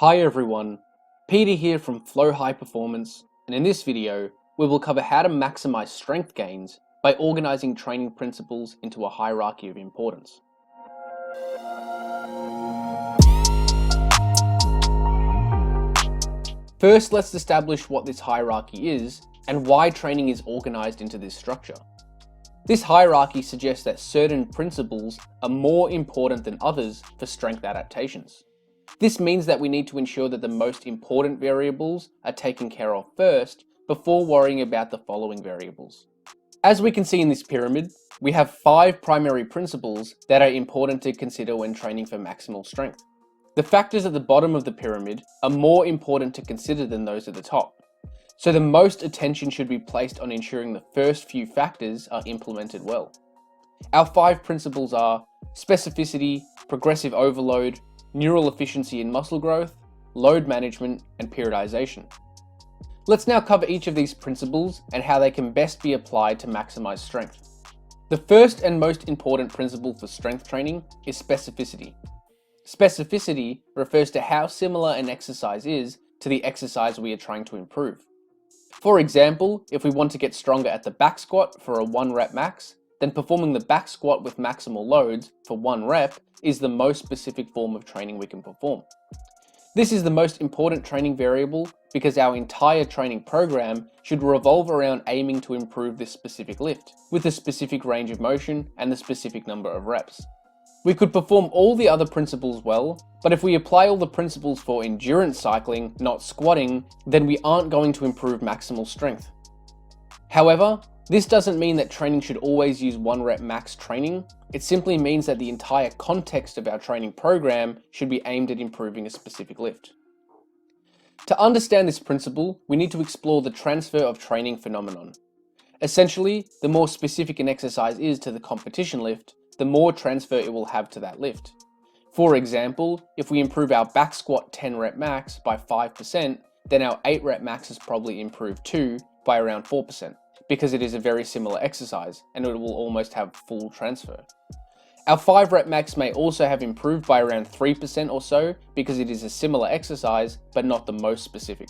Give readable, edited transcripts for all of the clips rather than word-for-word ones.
Hi everyone, Peter here from Flow High Performance, and in this video we will cover how to maximize strength gains by organizing training principles into a hierarchy of importance. First, let's establish what this hierarchy is and why training is organized into this structure. This hierarchy suggests that certain principles are more important than others for strength adaptations. This means that we need to ensure that the most important variables are taken care of first before worrying about the following variables. As we can see in this pyramid, we have 5 primary principles that are important to consider when training for maximal strength. The factors at the bottom of the pyramid are more important to consider than those at the top. So the most attention should be placed on ensuring the first few factors are implemented well. Our 5 principles are specificity, progressive overload, neural efficiency in muscle growth, load management, and periodization. Let's now cover each of these principles and how they can best be applied to maximize strength. The first and most important principle for strength training is specificity. Specificity refers to how similar an exercise is to the exercise we are trying to improve. For example, if we want to get stronger at the back squat for a 1 rep max, then performing the back squat with maximal loads for 1 rep is the most specific form of training we can perform. This is the most important training variable because our entire training program should revolve around aiming to improve this specific lift, with a specific range of motion and the specific number of reps. We could perform all the other principles well, but if we apply all the principles for endurance cycling, not squatting, then we aren't going to improve maximal strength. However, this doesn't mean that training should always use 1 rep max training. It simply means that the entire context of our training program should be aimed at improving a specific lift. To understand this principle, we need to explore the transfer of training phenomenon. Essentially, the more specific an exercise is to the competition lift, the more transfer it will have to that lift. For example, if we improve our back squat 10 rep max by 5%, then our 8 rep max is probably improved too by around 4%, because it is a very similar exercise and it will almost have full transfer. Our 5 rep max may also have improved by around 3% or so because it is a similar exercise but not the most specific.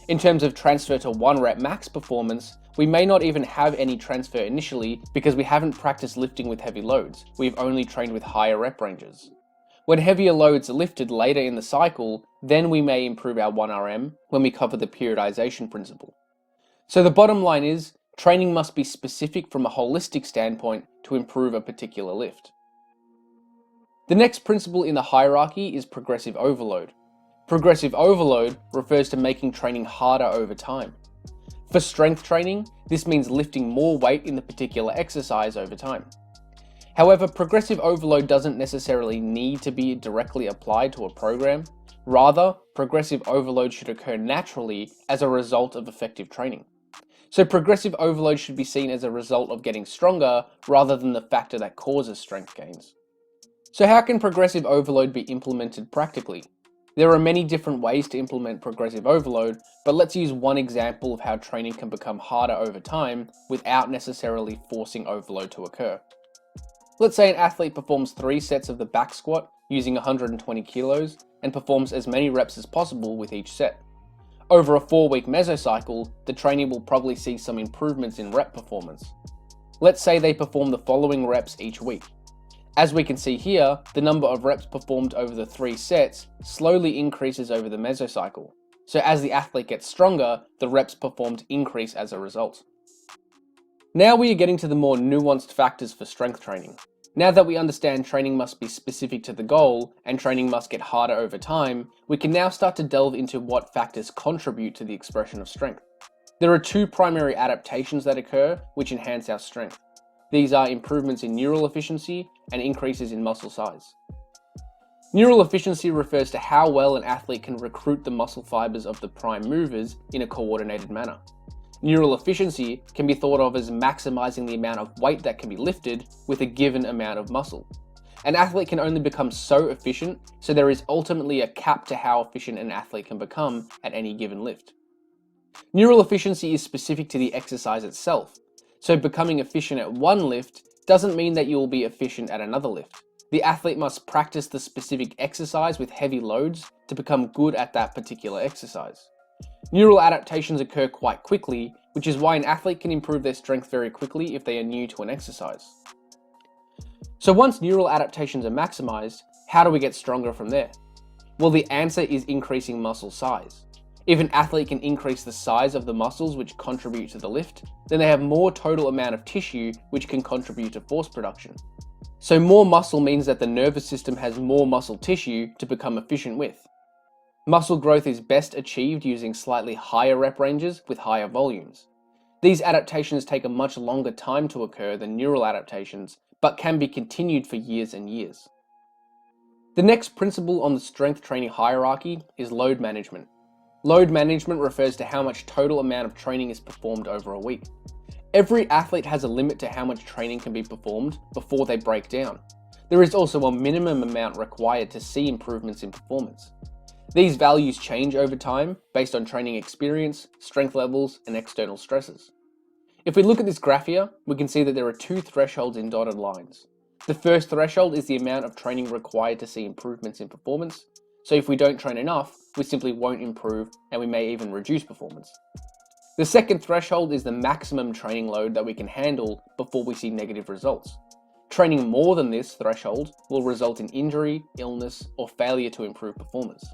In terms of transfer to 1 rep max performance, we may not even have any transfer initially because we haven't practiced lifting with heavy loads. We've only trained with higher rep ranges. When heavier loads are lifted later in the cycle, then we may improve our 1RM when we cover the periodization principle. So the bottom line is, training must be specific from a holistic standpoint to improve a particular lift. The next principle in the hierarchy is progressive overload. Progressive overload refers to making training harder over time. For strength training, this means lifting more weight in the particular exercise over time. However, progressive overload doesn't necessarily need to be directly applied to a program. Rather, progressive overload should occur naturally as a result of effective training. So progressive overload should be seen as a result of getting stronger rather than the factor that causes strength gains. So how can progressive overload be implemented practically? There are many different ways to implement progressive overload, but let's use one example of how training can become harder over time without necessarily forcing overload to occur. Let's say an athlete performs 3 sets of the back squat using 120 kilos and performs as many reps as possible with each set. Over a 4-week mesocycle, the trainee will probably see some improvements in rep performance. Let's say they perform the following reps each week. As we can see here, the number of reps performed over the 3 sets slowly increases over the mesocycle. So as the athlete gets stronger, the reps performed increase as a result. Now we are getting to the more nuanced factors for strength training. Now that we understand training must be specific to the goal and training must get harder over time, we can now start to delve into what factors contribute to the expression of strength. There are 2 primary adaptations that occur which enhance our strength. These are improvements in neural efficiency and increases in muscle size. Neural efficiency refers to how well an athlete can recruit the muscle fibers of the prime movers in a coordinated manner. Neural efficiency can be thought of as maximizing the amount of weight that can be lifted with a given amount of muscle. An athlete can only become so efficient, so there is ultimately a cap to how efficient an athlete can become at any given lift. Neural efficiency is specific to the exercise itself, so becoming efficient at one lift doesn't mean that you will be efficient at another lift. The athlete must practice the specific exercise with heavy loads to become good at that particular exercise. Neural adaptations occur quite quickly, which is why an athlete can improve their strength very quickly if they are new to an exercise. So once neural adaptations are maximized, how do we get stronger from there? Well, the answer is increasing muscle size. If an athlete can increase the size of the muscles which contribute to the lift, then they have more total amount of tissue which can contribute to force production. So more muscle means that the nervous system has more muscle tissue to become efficient with. Muscle growth is best achieved using slightly higher rep ranges with higher volumes. These adaptations take a much longer time to occur than neural adaptations, but can be continued for years and years. The next principle on the strength training hierarchy is load management. Load management refers to how much total amount of training is performed over a week. Every athlete has a limit to how much training can be performed before they break down. There is also a minimum amount required to see improvements in performance. These values change over time based on training experience, strength levels, and external stresses. If we look at this graph here, we can see that there are two thresholds in dotted lines. The first threshold is the amount of training required to see improvements in performance. So if we don't train enough, we simply won't improve and we may even reduce performance. The second threshold is the maximum training load that we can handle before we see negative results. Training more than this threshold will result in injury, illness, or failure to improve performance.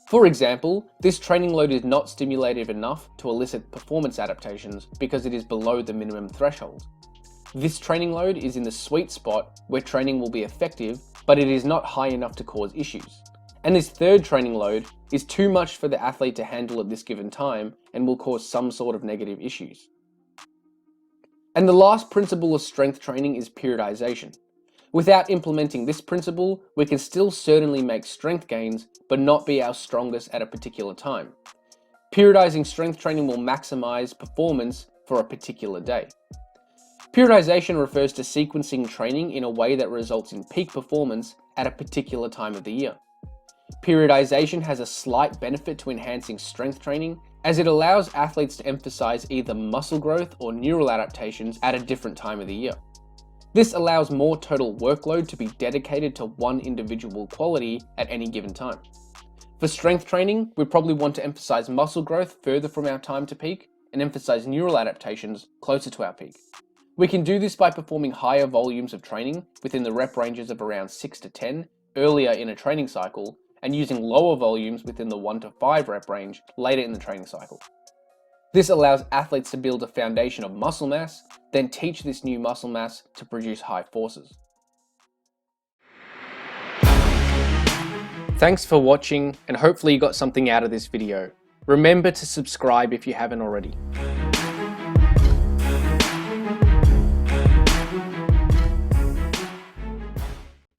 For example, this training load is not stimulative enough to elicit performance adaptations because it is below the minimum threshold. This training load is in the sweet spot where training will be effective, but it is not high enough to cause issues. And this third training load is too much for the athlete to handle at this given time and will cause some sort of negative issues. And the last principle of strength training is periodization. Without implementing this principle, we can still certainly make strength gains, but not be our strongest at a particular time. Periodizing strength training will maximize performance for a particular day. Periodization refers to sequencing training in a way that results in peak performance at a particular time of the year. Periodization has a slight benefit to enhancing strength training, as it allows athletes to emphasize either muscle growth or neural adaptations at a different time of the year. This allows more total workload to be dedicated to one individual quality at any given time. For strength training, we probably want to emphasize muscle growth further from our time to peak and emphasize neural adaptations closer to our peak. We can do this by performing higher volumes of training within the rep ranges of around 6 to 10 earlier in a training cycle, and using lower volumes within the 1 to 5 rep range later in the training cycle. This allows athletes to build a foundation of muscle mass, then teach this new muscle mass to produce high forces. Thanks for watching, and hopefully you got something out of this video. Remember to subscribe if you haven't already.